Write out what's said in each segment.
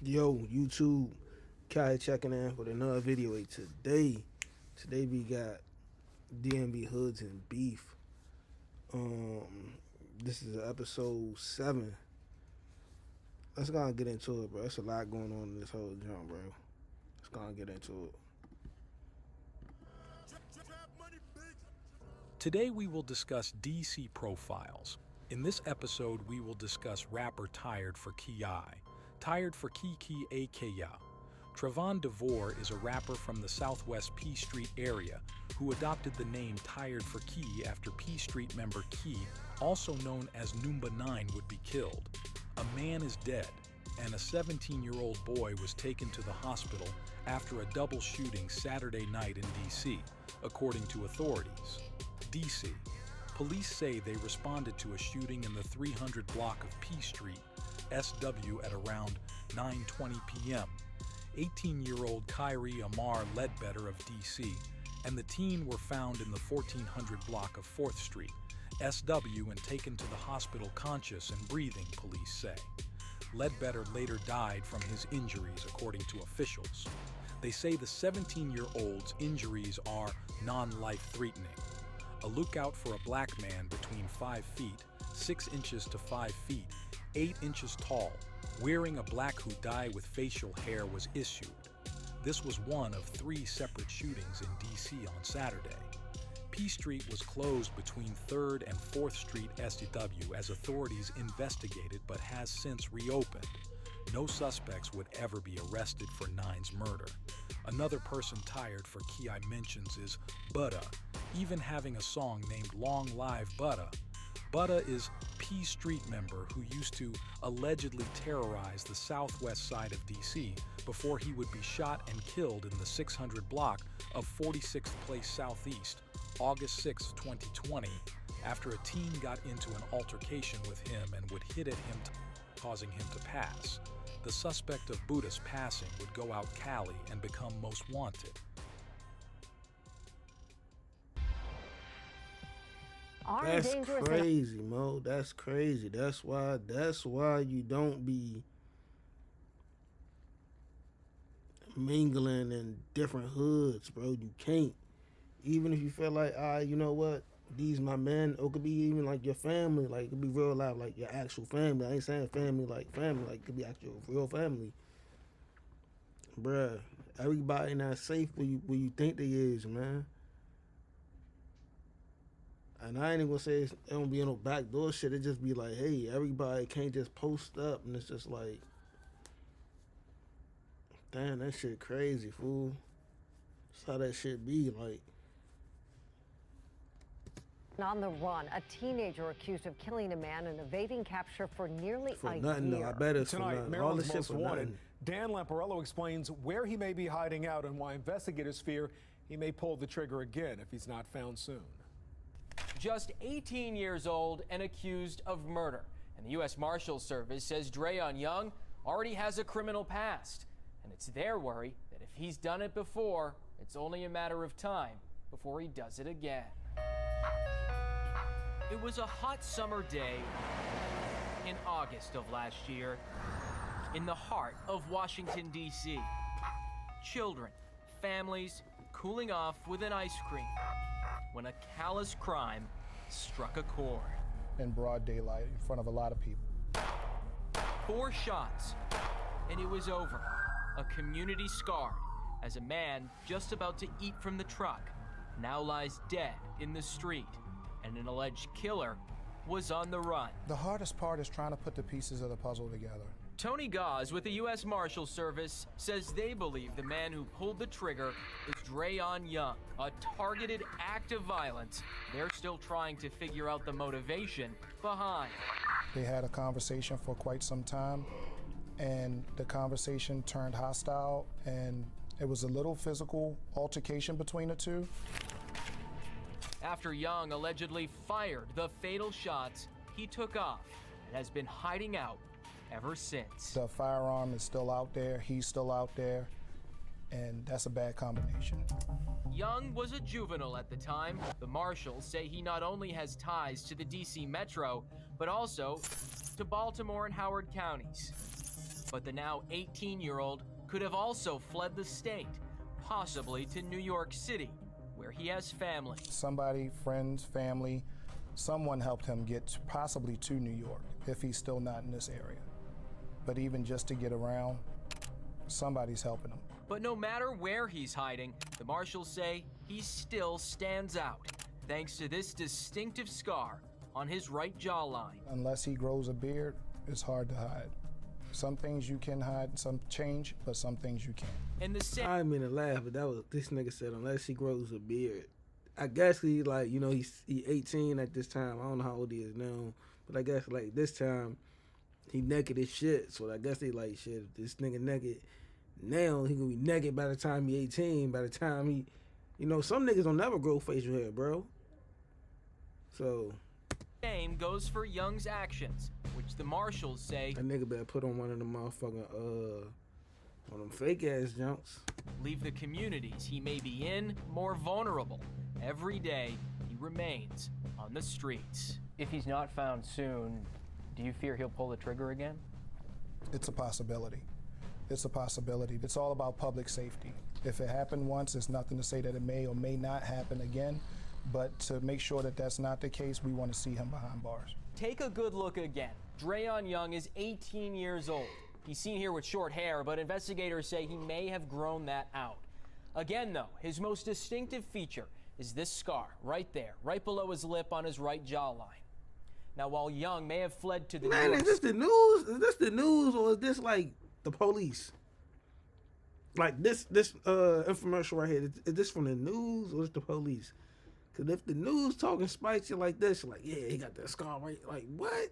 Yo, YouTube, Kai checking in with another video. Today we got DMV hoods and beef. This is episode 7. Let's go and get into it, bro. There's a lot going on in this whole jump, bro. Let's go and get into it. Today we will discuss DC profiles. In this episode, we will discuss rapper Tired4Ki. Tired4Ki aka. Trevon DeVore is a rapper from the Southwest P Street area who adopted the name Tired4Ki after P Street member Key, also known as Numba 9, would be killed. A man is dead, and a 17-year-old boy was taken to the hospital after a double shooting Saturday night in DC, according to authorities. DC. Police say they responded to a shooting in the 300 block of P Street, SW, at around 9:20 p.m. 18-year-old Kyrie Amar Ledbetter of DC and the teen were found in the 1400 block of 4th Street, SW, and taken to the hospital conscious and breathing, police say. Ledbetter later died from his injuries, according to officials. They say the 17-year-old's injuries are non-life-threatening. A lookout for a black man between 5 feet, 6 inches to 5 feet, 8 inches tall, wearing a black hoodie with facial hair was issued. This was one of 3 separate shootings in DC on Saturday. P Street was closed between 3rd and 4th Street SW as authorities investigated but has since reopened. No suspects would ever be arrested for 9's murder. Another person Tired4Ki mentions is Butta, even having a song named Long Live Butta. Butta is P Street member who used to allegedly terrorize the southwest side of DC before he would be shot and killed in the 600 block of 46th Place Southeast, August 6, 2020, after a teen got into an altercation with him and would hit at him, causing him to pass. The suspect of Butta's passing would go out Cali and become most wanted. That's crazy, Mo. That's crazy. That's why you don't be mingling in different hoods, bro. You can't. Even if you feel like, you know what? These my men, or it could be even like your family, like it could be real life, like your actual family. I ain't saying family, like it could be actual real family. Bruh, everybody not safe where you think they is, man. And I ain't even gonna say it don't be no backdoor shit. It just be like, hey, everybody can't just post up, and it's just like, damn, that shit crazy, fool. That's how that shit be, like. On the run, a teenager accused of killing a man and evading capture for nearly a nothing, year. though. I bet it's Tonight, for nothing. Maryland's All this shit most for wanted. nothing. Dan Lamparello explains where he may be hiding out and why investigators fear he may pull the trigger again if he's not found soon. Just 18 years old and accused of murder. And the U.S. Marshals Service says Dreon Young already has a criminal past. And it's their worry that if he's done it before, it's only a matter of time before he does it again. It was a hot summer day in August of last year in the heart of Washington, D.C. Children, families, cooling off with an ice cream when a callous crime struck a chord. In broad daylight, in front of a lot of people. 4 shots, and it was over. A community scarred as a man just about to eat from the truck now lies dead in the street, and an alleged killer was on the run. The hardest part is trying to put the pieces of the puzzle together. Tony Gauze with the U.S. Marshals Service says they believe the man who pulled the trigger is Dreon Young, a targeted act of violence they're still trying to figure out the motivation behind. They had a conversation for quite some time, and the conversation turned hostile, and it was a little physical altercation between the two. After Young allegedly fired the fatal shots, he took off and has been hiding out ever since. The firearm is still out there, he's still out there, and that's a bad combination. Young was a juvenile at the time. The marshals say he not only has ties to the DC Metro, but also to Baltimore and Howard counties. But the now 18-year-old could have also fled the state, possibly to New York City, where he has family. Somebody, friends, family, someone helped him get possibly to New York if he's still not in this area. But even just to get around, somebody's helping him. But no matter where he's hiding, the marshals say he still stands out, thanks to this distinctive scar on his right jawline. Unless he grows a beard, it's hard to hide. Some things you can hide, some change, but some things you can't. And the same. I didn't mean to laugh, but that was this nigga said unless he grows a beard. I guess he like, you know, he's 18 at this time. I don't know how old he is now, but I guess like this time he naked as shit. So I guess they like shit. If this nigga naked now, he gonna be naked by the time he 18. By the time he, you know, some niggas don't never grow facial hair, bro. So Same goes for Young's actions, which the marshals say that nigga better put on one of them motherfucking one of them fake ass junks. leave the communities he may be in more vulnerable. Every day he remains on the streets. If he's not found soon, do you fear he'll pull the trigger again? It's a possibility. It's a possibility. It's all about public safety. If it happened once, there's nothing to say that it may or may not happen again. But to make sure that that's not the case, we want to see him behind bars. Take a good look again. Dreon Young is 18 years old. He's seen here with short hair, but investigators say he may have grown that out. Again, though, his most distinctive feature is this scar right there, right below his lip on his right jawline. Now, while Young may have fled to the Man, is this the news? Is this the news or is this like the police? Like this infomercial right here, is this from the news or is the police? Cause if the news talking spicy like this, like, yeah, he got that scar right, like what?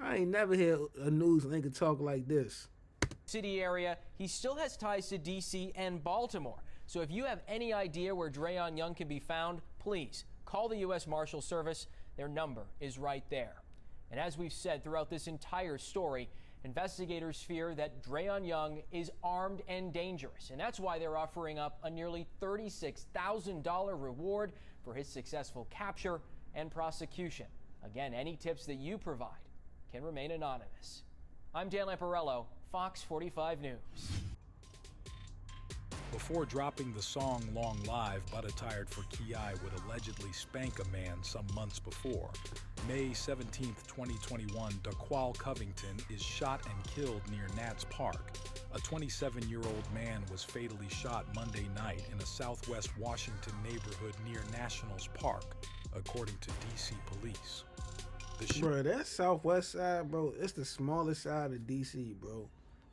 I ain't never heard a news nigga talk like this. City area, he still has ties to DC and Baltimore. So if you have any idea where Dreon Young can be found, please call the U.S. Marshal Service. Their number is right there. And as we've said throughout this entire story, investigators fear that Dreon Young is armed and dangerous. And that's why they're offering up a nearly $36,000 reward for his successful capture and prosecution. Again, any tips that you provide can remain anonymous. I'm Dan Lamparello, Fox 45 News. Before dropping the song Long Live, Butta Tired4Ki would allegedly spank a man some months before. May 17, 2021, Daqual, Covington is shot and killed near Nats Park. A 27-year-old man was fatally shot Monday night in a southwest Washington neighborhood near Nationals Park, according to DC police. Bro, that southwest side, bro, it's the smallest side of DC, bro.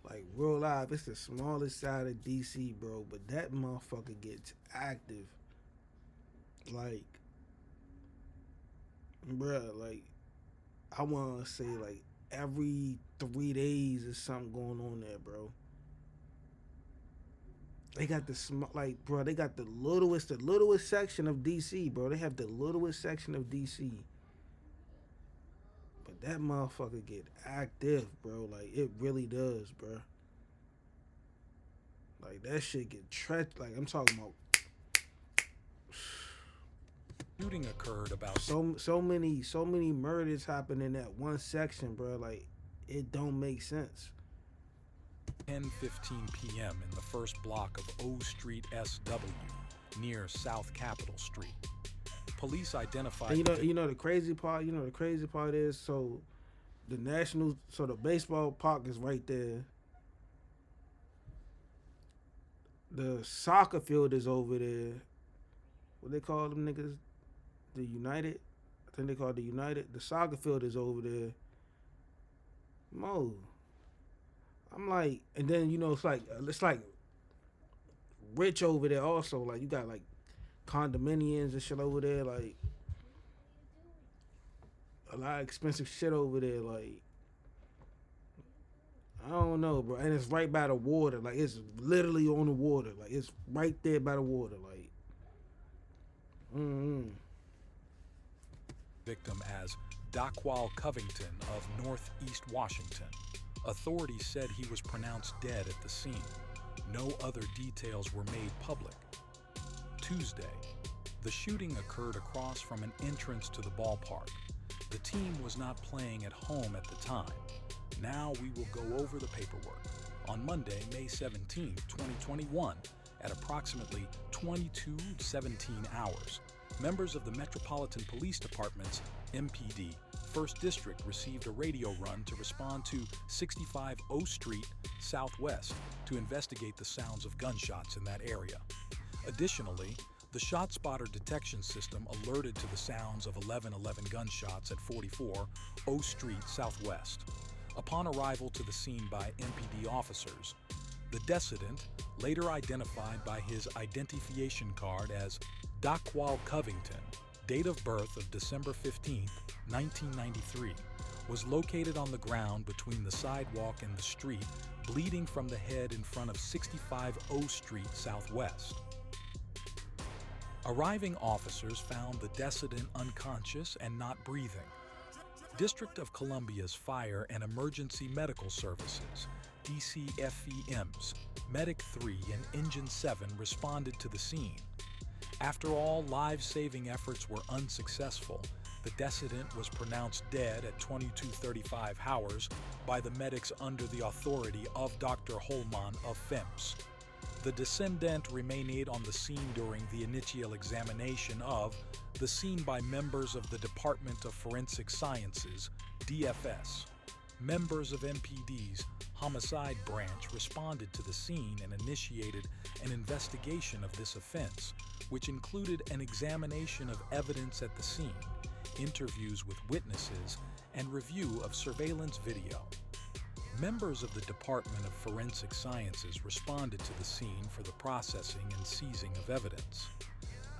Like, real life, it's the smallest side of DC, bro. But that motherfucker gets active. Like, bruh, like, I want to say, like, every 3 days is something going on there, bro. They got the, like, bro, they got the littlest section of DC, bro. They have the littlest section of DC. That motherfucker get active, bro. Like, it really does, bro. Like, that shit get like, I'm talking about. Shooting occurred about so many murders happen in that one section, bro. Like, it don't make sense. 10:15 p.m. in the first block of O Street SW near South Capitol Street. Police identified. And you know the crazy part. You know the crazy part is so the baseball park is right there. The soccer field is over there. What they call them niggas? The United. I think they call it the United. The soccer field is over there. Mo. I'm like, and then you know it's like rich over there also. Like you got like condominiums and shit over there, like a lot of expensive shit over there, like I don't know, bro. And it's right by the water, like it's literally on the water, like it's right there by the water, like. Victim as Daqual Covington of Northeast Washington. Authorities said he was pronounced dead at the scene. No other details were made public. Tuesday, the shooting occurred across from an entrance to the ballpark. The team was not playing at home at the time. Now we will go over the paperwork. On Monday, May 17, 2021, at approximately 22:17 hours, members of the Metropolitan Police Department's MPD 1st District received a radio run to respond to 65 O Street Southwest to investigate the sounds of gunshots in that area. Additionally, the ShotSpotter detection system alerted to the sounds of 1111 gunshots at 44 O Street Southwest. Upon arrival to the scene by MPD officers, the decedent, later identified by his identification card as Daqual Covington, date of birth of December 15, 1993, was located on the ground between the sidewalk and the street, bleeding from the head in front of 65 O Street Southwest. Arriving officers found the decedent unconscious and not breathing. District of Columbia's Fire and Emergency Medical Services, DCFEMs, Medic 3 and Engine 7 responded to the scene. After all life-saving efforts were unsuccessful, the decedent was pronounced dead at 22:35 hours by the medics under the authority of Dr. Holman of FEMS. The decedent remained on the scene during the initial examination of the scene by members of the Department of Forensic Sciences, DFS. Members of MPD's Homicide Branch responded to the scene and initiated an investigation of this offense, which included an examination of evidence at the scene, interviews with witnesses, and review of surveillance video. Members of the Department of Forensic Sciences responded to the scene for the processing and seizing of evidence.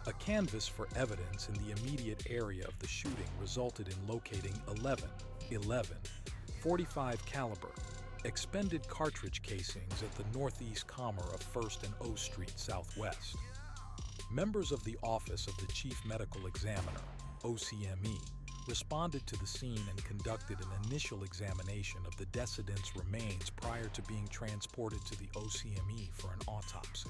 A canvass for evidence in the immediate area of the shooting resulted in locating 11 .45 caliber expended cartridge casings at the northeast corner of 1st and O Street Southwest. Members of the Office of the Chief Medical Examiner, OCME, responded to the scene and conducted an initial examination of the decedent's remains prior to being transported to the OCME for an autopsy.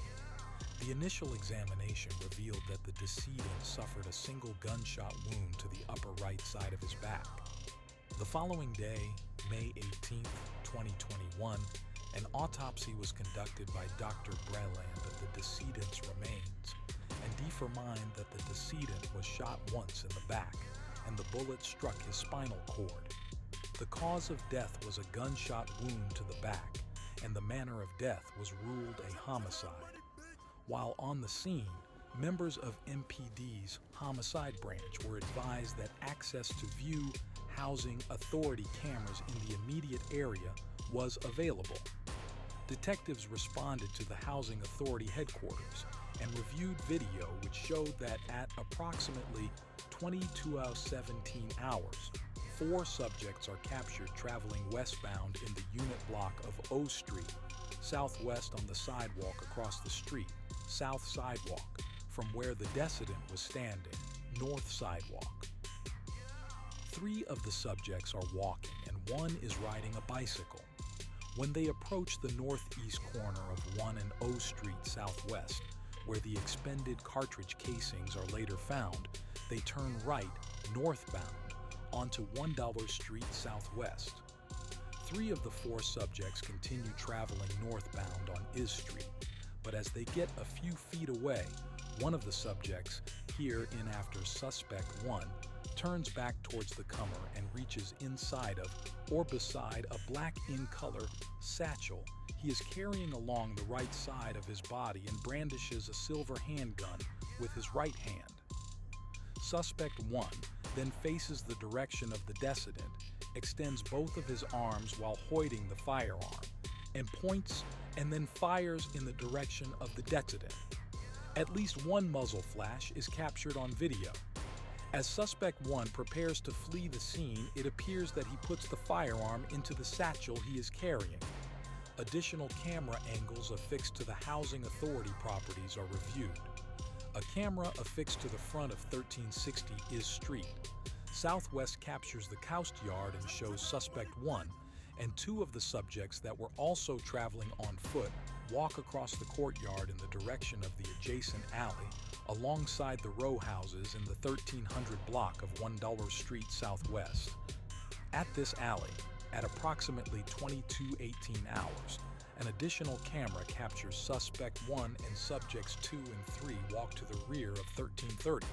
The initial examination revealed that the decedent suffered a single gunshot wound to the upper right side of his back. The following day, May 18, 2021, an autopsy was conducted by Dr. Breland of the decedent's remains and determined that the decedent was shot once in the back and the bullet struck his spinal cord. The cause of death was a gunshot wound to the back, and the manner of death was ruled a homicide. While on the scene, members of MPD's Homicide Branch were advised that access to view housing authority cameras in the immediate area was available. Detectives responded to the Housing Authority headquarters and reviewed video which showed that at approximately 22:17 hours, 4 subjects are captured traveling westbound in the unit block of O Street, southwest on the sidewalk across the street, south sidewalk, from where the decedent was standing, north sidewalk. 3 of the subjects are walking and 1 is riding a bicycle. When they approach the northeast corner of 1 and O Street Southwest, where the expended cartridge casings are later found, they turn right, northbound, onto $1 Street Southwest. 3 of the 4 subjects continue traveling northbound on Is Street, but as they get a few feet away, one of the subjects, here in after suspect 1, turns back towards the comer and reaches inside of or beside a black in color satchel he is carrying along the right side of his body and brandishes a silver handgun with his right hand. Suspect 1 then faces the direction of the decedent, extends both of his arms while holding the firearm, and points and then fires in the direction of the decedent. At least 1 muzzle flash is captured on video. As suspect 1 prepares to flee the scene, it appears that he puts the firearm into the satchel he is carrying. Additional camera angles affixed to the Housing Authority properties are reviewed. A camera affixed to the front of 1360 Is Street Southwest captures the Coast Yard and shows suspect 1 and 2 of the subjects that were also traveling on foot walk across the courtyard in the direction of the adjacent alley alongside the row houses in the 1300 block of $1 Street Southwest. At this alley, At approximately 22:18 hours, an additional camera captures suspect 1 and subjects 2 and 3 walk to the rear of 1330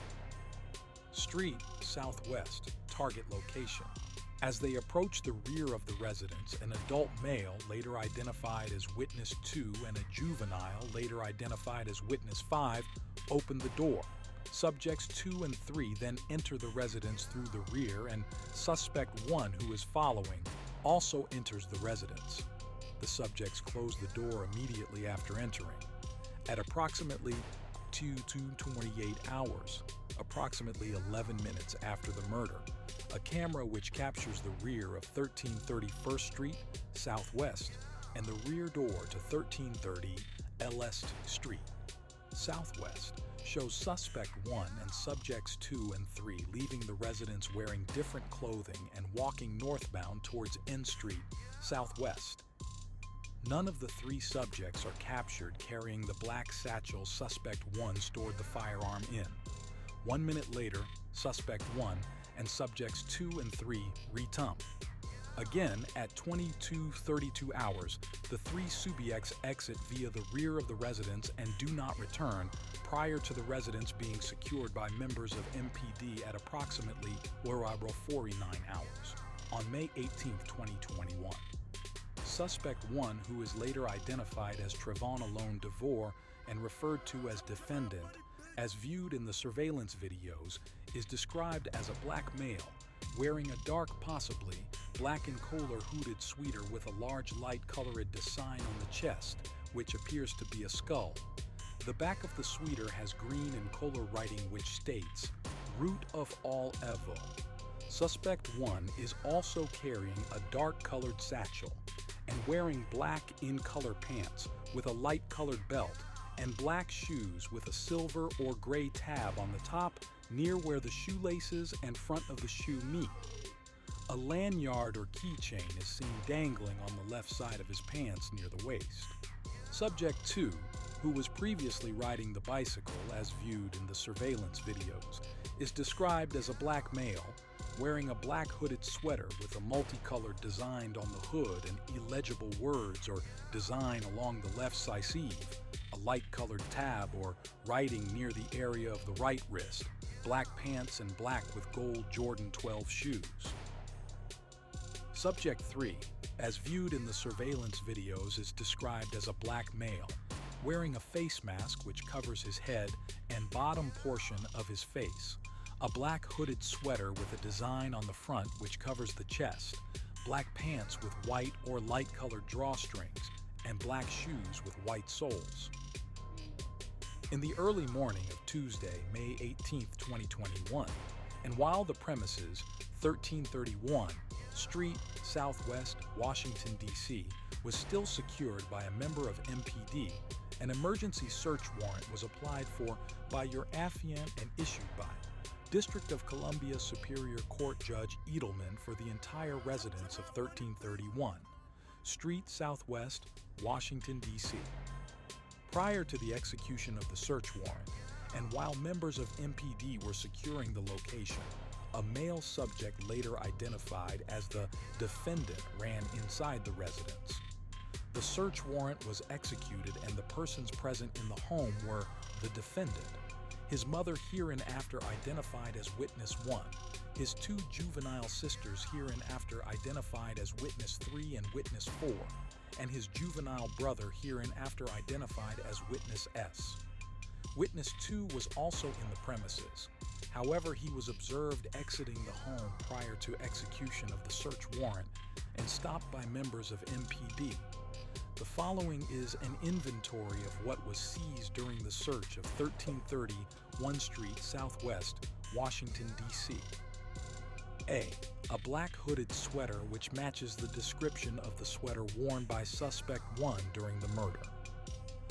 Street Southwest, target location. As they approach the rear of the residence, an adult male, later identified as Witness 2, and a juvenile, later identified as Witness 5, open the door. Subjects 2 and 3 then enter the residence through the rear, and suspect 1, who is following, also enters the residence. The subjects close the door immediately after entering. At approximately 2:28 hours, approximately 11 minutes after the murder, a camera which captures the rear of 1330 First Street Southwest and the rear door to 1330 L'Est Street Southwest shows suspect 1 and subjects 2 and 3 leaving the residence wearing different clothing and walking northbound towards N Street Southwest. None of the 3 subjects are captured carrying the black satchel suspect 1 stored the firearm in. 1 minute later, suspect 1 and subjects 2 and 3 return. Again, at 22:32 hours, the 3 suspects exit via the rear of the residence and do not return prior to the residence being secured by members of MPD at approximately 49 hours on May 18, 2021. Suspect 1, who is later identified as Trevon DeVore and referred to as defendant, as viewed in the surveillance videos, is described as a black male wearing a dark, possibly black and kohler hooded sweater with a large light-colored design on the chest, which appears to be a skull. The back of the sweater has green and kohler writing which states, "Root of all evil." Suspect 1 is also carrying a dark-colored satchel and wearing black in-color pants with a light-colored belt and black shoes with a silver or gray tab on the top near where the shoelaces and front of the shoe meet. A lanyard or keychain is seen dangling on the left side of his pants near the waist. Subject 2, who was previously riding the bicycle as viewed in the surveillance videos, is described as a black male wearing a black hooded sweater with a multicolored design on the hood and illegible words or design along the left cisive, a light-colored tab or writing near the area of the right wrist, black pants and black with gold Jordan 12 shoes. Subject 3, as viewed in the surveillance videos, is described as a black male, wearing a face mask which covers his head and bottom portion of his face, a black hooded sweater with a design on the front which covers the chest, black pants with white or light-colored drawstrings, and black shoes with white soles. In the early morning of Tuesday, May 18, 2021, and while the premises, 1331 Street, Southwest, Washington, D.C., was still secured by a member of MPD, an emergency search warrant was applied for by your affiant and issued by District of Columbia Superior Court Judge Edelman for the entire residence of 1331 Street, Southwest, Washington, D.C. Prior to the execution of the search warrant, and while members of MPD were securing the location, a male subject later identified as the defendant ran inside the residence. The search warrant was executed and the persons present in the home were the defendant, his mother hereinafter identified as Witness 1, his 2 juvenile sisters hereinafter identified as Witness 3 and Witness 4, and his juvenile brother hereinafter identified as Witness S. Witness 2 was also in the premises. However, he was observed exiting the home prior to execution of the search warrant and stopped by members of MPD. The following is an inventory of what was seized during the search of 1330 1 Street Southwest, Washington, D.C. A black hooded sweater which matches the description of the sweater worn by suspect 1 during the murder.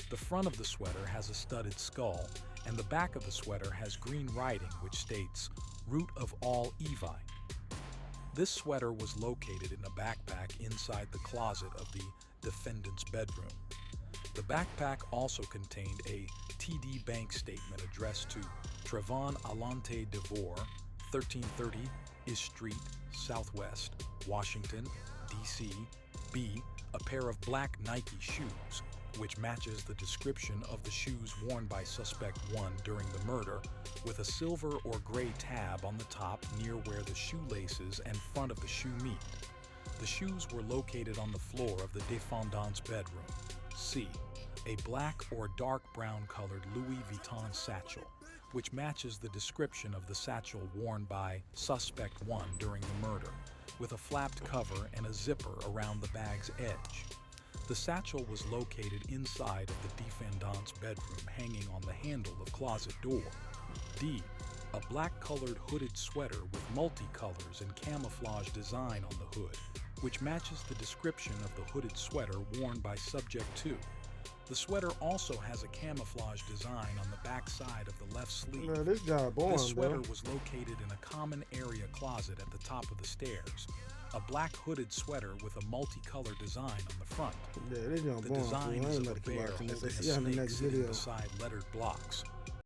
The front of the sweater has a studded skull, and the back of the sweater has green writing which states, "Root of all evil." This sweater was located in a backpack inside the closet of the defendant's bedroom. The backpack also contained a TD Bank statement addressed to Trevon DeVore, 1330 East Street, Southwest, Washington, DC. B. A pair of black Nike shoes, which matches the description of the shoes worn by suspect 1 during the murder, with a silver or gray tab on the top near where the shoelaces and front of the shoe meet. The shoes were located on the floor of the defendant's bedroom. C. A black or dark brown colored Louis Vuitton satchel, which matches the description of the satchel worn by suspect 1 during the murder, with a flapped cover and a zipper around the bag's edge. The satchel was located inside of the defendant's bedroom, hanging on the handle of closet door. D. A black-colored hooded sweater with multicolors and camouflage design on the hood, which matches the description of the hooded sweater worn by subject 2. The sweater also has a camouflage design on the back side of the left sleeve. Man, this guy boring, This sweater bro. was located in a common area closet at the top of the stairs. A black hooded sweater with a multicolor design on the front. Yeah, this guy The boring. design fool. I is ain't of about a to keep bear watching holding this. a See you in the snake next sitting video. beside lettered blocks.